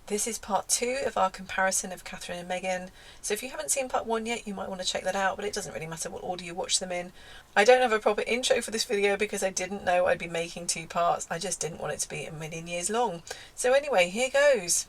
This is part 2 of our comparison of Catherine and Meghan. So if you haven't seen part 1 yet, you might want to check that out, but it doesn't really matter what order you watch them in. I don't have a proper intro for this video because I didn't know I'd be making 2 parts. I just didn't want it to be a million years long. So anyway, here goes.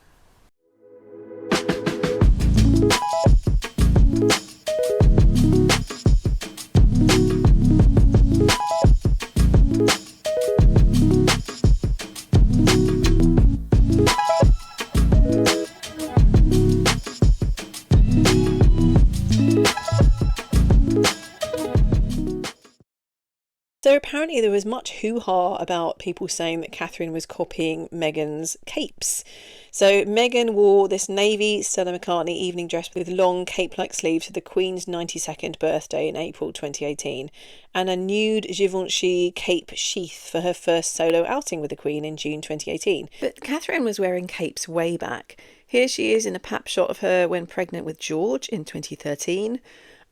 So apparently there was much hoo-ha about people saying that Catherine was copying Meghan's capes. So Meghan wore this navy Stella McCartney evening dress with long cape-like sleeves for the Queen's 92nd birthday in April 2018, and a nude Givenchy cape sheath for her first solo outing with the Queen in June 2018. But Catherine was wearing capes way back. Here she is in a pap shot of her when pregnant with George in 2013.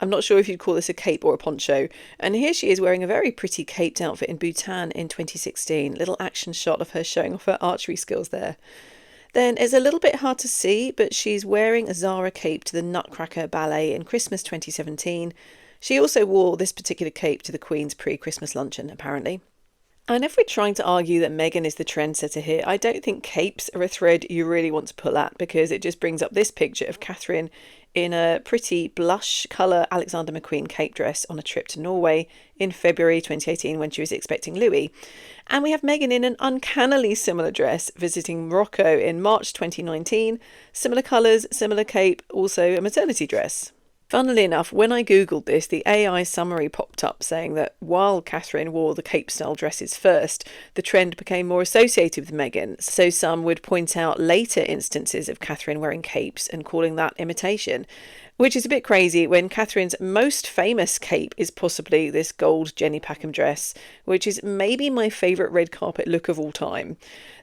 I'm not sure if you'd call this a cape or a poncho. And here she is wearing a very pretty caped outfit in Bhutan in 2016. Little action shot of her showing off her archery skills there. Then it's a little bit hard to see, but she's wearing a Zara cape to the Nutcracker Ballet in Christmas 2017. She also wore this particular cape to the Queen's pre-Christmas luncheon, apparently. And if we're trying to argue that Meghan is the trendsetter here, I don't think capes are a thread you really want to pull at, because it just brings up this picture of Catherine in a pretty blush colour Alexander McQueen cape dress on a trip to Norway in February 2018 when she was expecting Louis. And we have Meghan in an uncannily similar dress visiting Morocco in March 2019. Similar colours, similar cape, also a maternity dress. Funnily enough, when I googled this, the AI summary popped up saying that while Catherine wore the cape-style dresses first, the trend became more associated with Meghan, so some would point out later instances of Catherine wearing capes and calling that imitation, which is a bit crazy when Catherine's most famous cape is possibly this gold Jenny Packham dress, which is maybe my favourite red carpet look of all time.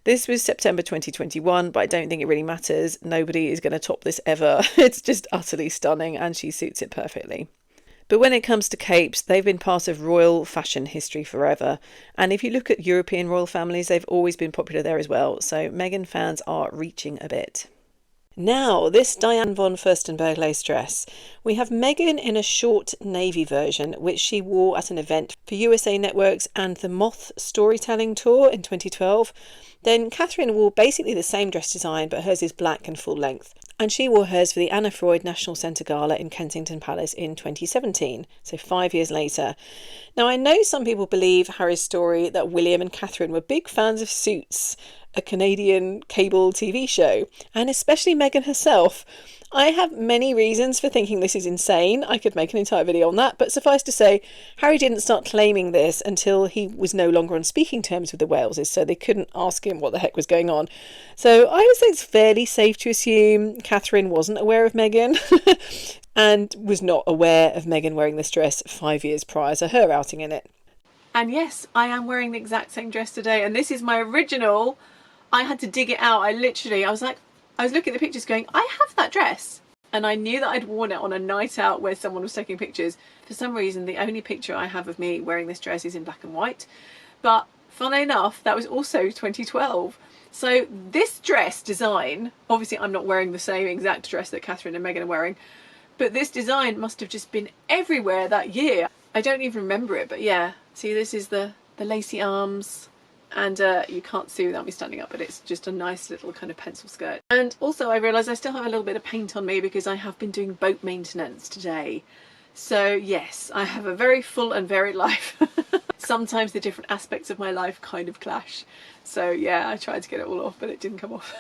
This was September 2021, but I don't think it really matters. Nobody is going to top this ever. It's just utterly stunning and she suits it perfectly. But when it comes to capes, they've been part of royal fashion history forever. And if you look at European royal families, they've always been popular there as well. So Meghan fans are reaching a bit. Now, this Diane von Furstenberg lace dress. We have Meghan in a short navy version, which she wore at an event for USA Network's and the Moth Storytelling Tour in 2012. Then Catherine wore basically the same dress design, but hers is black and full length. And she wore hers for the Anna Freud National Centre Gala in Kensington Palace in 2017, so 5 years later. Now, I know some people believe Harry's story that William and Catherine were big fans of Suits, a Canadian cable TV show, and especially Meghan herself. I have many reasons for thinking this is insane. I could make an entire video on that, but suffice to say, Harry didn't start claiming this until he was no longer on speaking terms with the Waleses, so they couldn't ask him what the heck was going on. So I would say it's fairly safe to assume Catherine wasn't aware of Meghan and was not aware of Meghan wearing this dress 5 years prior to her outing in it. And yes, I am wearing the exact same dress today, and this is my original. I had to dig it out. I was looking at the pictures going, I have that dress. And I knew that I'd worn it on a night out where someone was taking pictures. For some reason, the only picture I have of me wearing this dress is in black and white. But funnily enough, that was also 2012. So this dress design, obviously I'm not wearing the same exact dress that Catherine and Meghan are wearing, but this design must have just been everywhere that year. I don't even remember it, but yeah. See, this is the lacy arms. And you can't see without me standing up, but it's just a nice little kind of pencil skirt. And also I realised I still have a little bit of paint on me because I have been doing boat maintenance today. So yes, I have a very full and varied life. Sometimes the different aspects of my life kind of clash. So yeah, I tried to get it all off, but it didn't come off.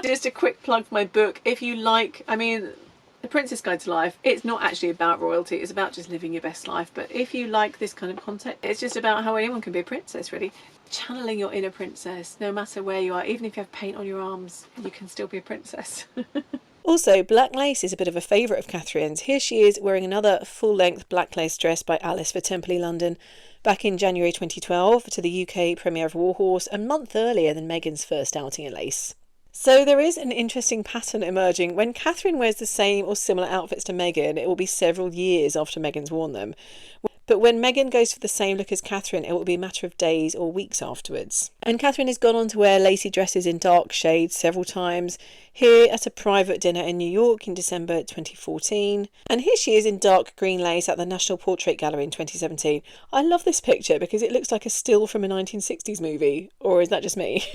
Just a quick plug for my book. If you like, The Princess Guide to Life, it's not actually about royalty, it's about just living your best life. But if you like this kind of content, it's just about how anyone can be a princess, really. Channeling your inner princess, no matter where you are. Even if you have paint on your arms, you can still be a princess. Also, black lace is a bit of a favourite of Catherine's. Here she is wearing another full-length black lace dress by Alice for Temperley London back in January 2012 to the UK premiere of Warhorse, a month earlier than Meghan's first outing in lace. So there is an interesting pattern emerging. When Catherine wears the same or similar outfits to Meghan, it will be several years after Meghan's worn them. But when Meghan goes for the same look as Catherine, it will be a matter of days or weeks afterwards. And Catherine has gone on to wear lacy dresses in dark shades several times, here at a private dinner in New York in December 2014. And here she is in dark green lace at the National Portrait Gallery in 2017. I love this picture because it looks like a still from a 1960s movie. Or is that just me?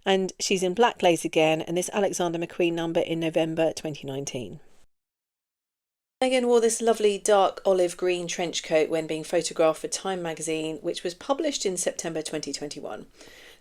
And she's in black lace again, and this Alexander McQueen number in November 2019. Meghan wore this lovely dark olive green trench coat when being photographed for Time magazine, which was published in September 2021.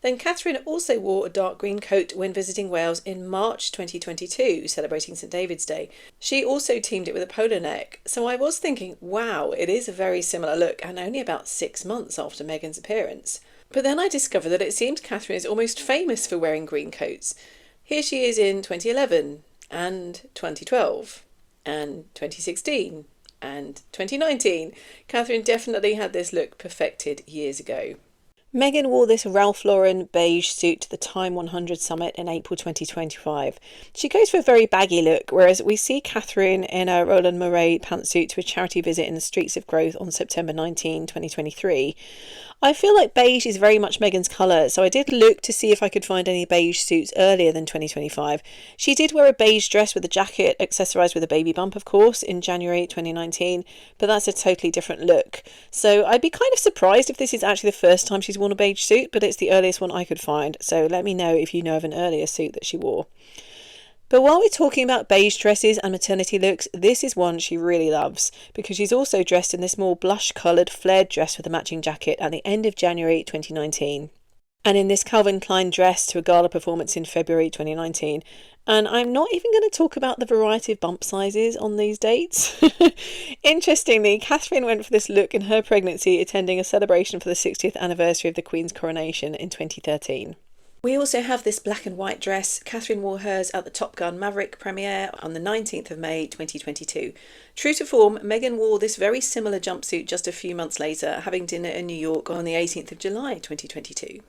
Then Catherine also wore a dark green coat when visiting Wales in March 2022, celebrating St David's Day. She also teamed it with a polo neck. So I was thinking, wow, it is a very similar look and only about 6 months after Meghan's appearance. But then I discovered that it seems Catherine is almost famous for wearing green coats. Here she is in 2011 and 2012. And 2016 and 2019. Catherine definitely had this look perfected years ago. Meghan wore this Ralph Lauren beige suit to the Time 100 Summit in April 2025. She goes for a very baggy look, whereas we see Catherine in a Roland Mouret pantsuit to a charity visit in the streets of Growth on September 19, 2023. I feel like beige is very much Meghan's colour, so I did look to see if I could find any beige suits earlier than 2025. She did wear a beige dress with a jacket, accessorised with a baby bump, of course, in January 2019, but that's a totally different look. So I'd be kind of surprised if this is actually the first time she's worn a beige suit, but it's the earliest one I could find, so let me know if you know of an earlier suit that she wore. But while we're talking about beige dresses and maternity looks, this is one she really loves, because she's also dressed in this more blush-coloured flared dress with a matching jacket at the end of January 2019. And in this Calvin Klein dress to a gala performance in February 2019. And I'm not even going to talk about the variety of bump sizes on these dates. Interestingly, Catherine went for this look in her pregnancy, attending a celebration for the 60th anniversary of the Queen's coronation in 2013. We also have this black and white dress. Catherine wore hers at the Top Gun Maverick premiere on the 19th of May 2022. True to form, Meghan wore this very similar jumpsuit just a few months later, having dinner in New York on the 18th of July 2022.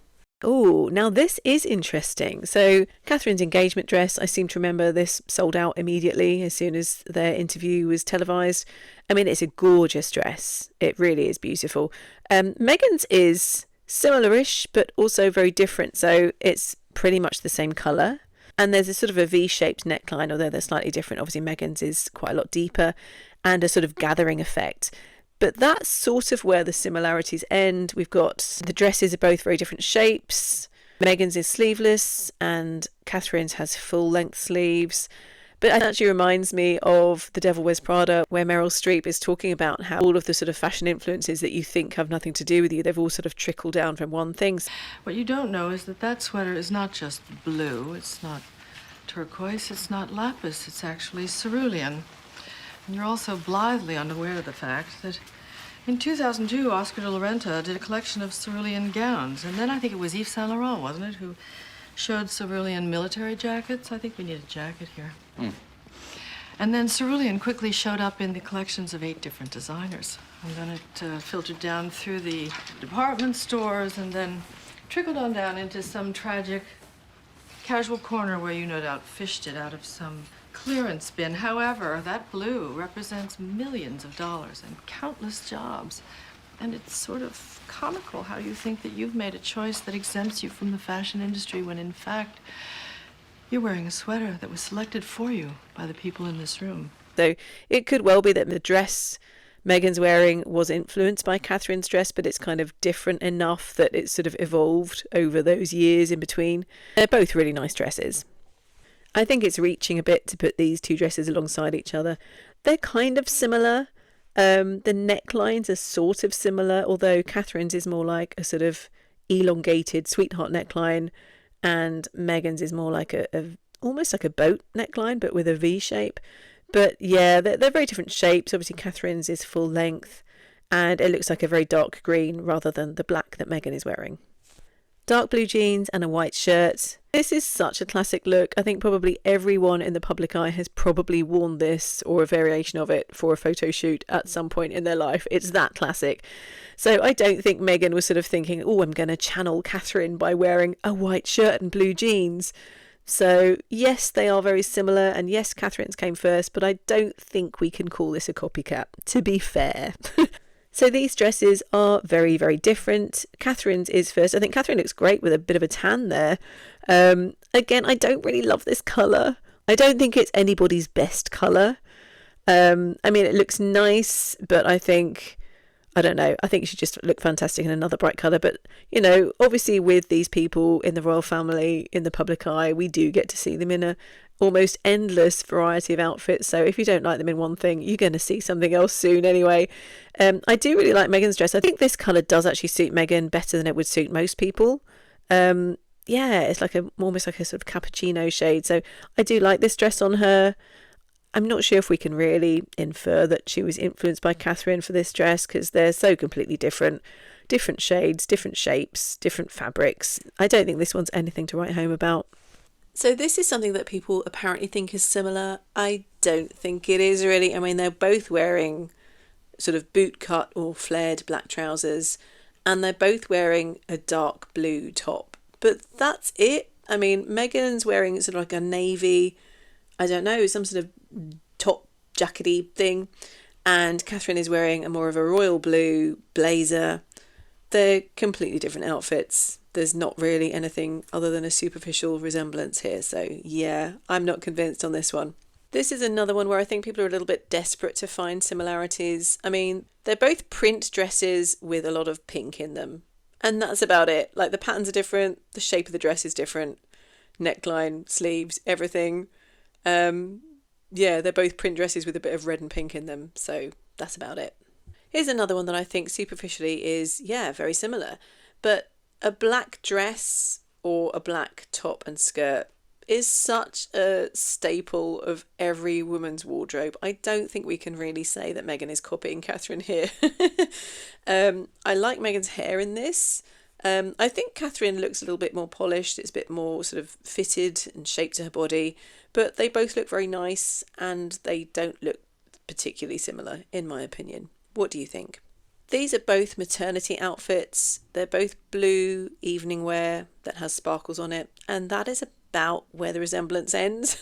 Oh, now this is interesting. So Catherine's engagement dress, I seem to remember this sold out immediately as soon as their interview was televised. I mean, it's a gorgeous dress. It really is beautiful. Meghan's is similar-ish, but also very different. So it's pretty much the same colour. And there's a sort of a V-shaped neckline, although they're slightly different. Obviously, Meghan's is quite a lot deeper and a sort of gathering effect. But that's sort of where the similarities end. We've got the dresses are both very different shapes. Meghan's is sleeveless and Catherine's has full-length sleeves. But it actually reminds me of The Devil Wears Prada, where Meryl Streep is talking about how all of the sort of fashion influences that you think have nothing to do with you, they've all sort of trickled down from one thing. What you don't know is that that sweater is not just blue, it's not turquoise, it's not lapis, it's actually cerulean. And you're also blithely unaware of the fact that in 2002, Oscar de la Renta did a collection of cerulean gowns. And then I think it was Yves Saint Laurent, wasn't it, who showed cerulean military jackets. I think we need a jacket here. And then cerulean quickly showed up in the collections of 8 different designers. And then it filtered down through the department stores and then trickled on down into some tragic casual corner where you no doubt fished it out of some clearance bin. However, that blue represents millions of dollars and countless jobs. And it's sort of comical how you think that you've made a choice that exempts you from the fashion industry when in fact you're wearing a sweater that was selected for you by the people in this room. So it could well be that the dress Meghan's wearing was influenced by Catherine's dress, but it's kind of different enough that it's sort of evolved over those years in between. They're both really nice dresses. I think it's reaching a bit to put these two dresses alongside each other. They're kind of similar. The necklines are sort of similar, although Catherine's is more like a sort of elongated sweetheart neckline, and Meghan's is more like a almost like a boat neckline, but with a V shape. But yeah, they're very different shapes. Obviously, Catherine's is full length, and it looks like a very dark green rather than the black that Meghan is wearing. Dark blue jeans and a white shirt. This is such a classic look. I think probably everyone in the public eye has probably worn this or a variation of it for a photo shoot at some point in their life. It's that classic. So I don't think Meghan was sort of thinking, oh, I'm going to channel Catherine by wearing a white shirt and blue jeans. So yes, they are very similar, and yes, Catherine's came first, but I don't think we can call this a copycat, to be fair. So these dresses are very, very different. Catherine's is first. I think Catherine looks great with a bit of a tan there. Again, I don't really love this colour. I don't think it's anybody's best colour. I mean, it looks nice, but I don't know. I think it should just look fantastic in another bright colour. But, you know, obviously with these people in the royal family, in the public eye, we do get to see them in a almost endless variety of outfits. So if you don't like them in one thing, you're going to see something else soon anyway. I do really like Meghan's dress. I think this colour does actually suit Meghan better than it would suit most people. Yeah, it's like almost like a sort of cappuccino shade. So I do like this dress on her. I'm not sure if we can really infer that she was influenced by Catherine for this dress because they're so completely different. Different shades, different shapes, different fabrics. I don't think this one's anything to write home about. So this is something that people apparently think is similar. I don't think it is really. I mean, they're both wearing sort of boot cut or flared black trousers, and they're both wearing a dark blue top. But that's it. I mean, Meghan's wearing sort of like a navy, I don't know, some sort of top jackety thing, and Catherine is wearing a more of a royal blue blazer. They're completely different outfits. There's not really anything other than a superficial resemblance here. So yeah, I'm not convinced on this one. This is another one where I think people are a little bit desperate to find similarities. I mean, they're both print dresses with a lot of pink in them. And that's about it. Like, the patterns are different, the shape of the dress is different, neckline, sleeves, everything. Yeah, they're both print dresses with a bit of red and pink in them. So that's about it. Here's another one that I think superficially is, yeah, very similar. But a black dress or a black top and skirt is such a staple of every woman's wardrobe. I don't think we can really say that Meghan is copying Catherine here. I like Meghan's hair in this. I think Catherine looks a little bit more polished. It's a bit more sort of fitted and shaped to her body. But they both look very nice and they don't look particularly similar, in my opinion. What do you think? These are both maternity outfits. They're both blue evening wear that has sparkles on it. And that is about where the resemblance ends.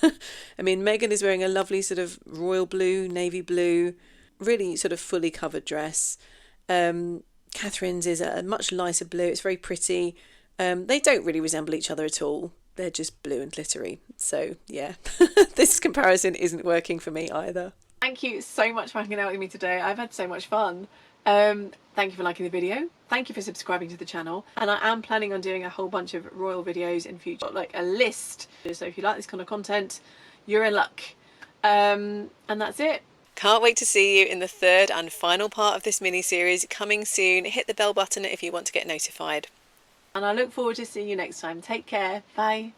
I mean, Meghan is wearing a lovely sort of royal blue, navy blue, really sort of fully covered dress. Catherine's is a much lighter blue. It's very pretty. They don't really resemble each other at all. They're just blue and glittery. So, yeah, this comparison isn't working for me either. Thank you so much for hanging out with me today. I've had so much fun. Thank you for liking the video. Thank you for subscribing to the channel. And I am planning on doing a whole bunch of royal videos in future, like a list. So if you like this kind of content, you're in luck. And that's it. Can't wait to see you in the third and final part of this mini-series coming soon. Hit the bell button if you want to get notified. And I look forward to seeing you next time. Take care. Bye.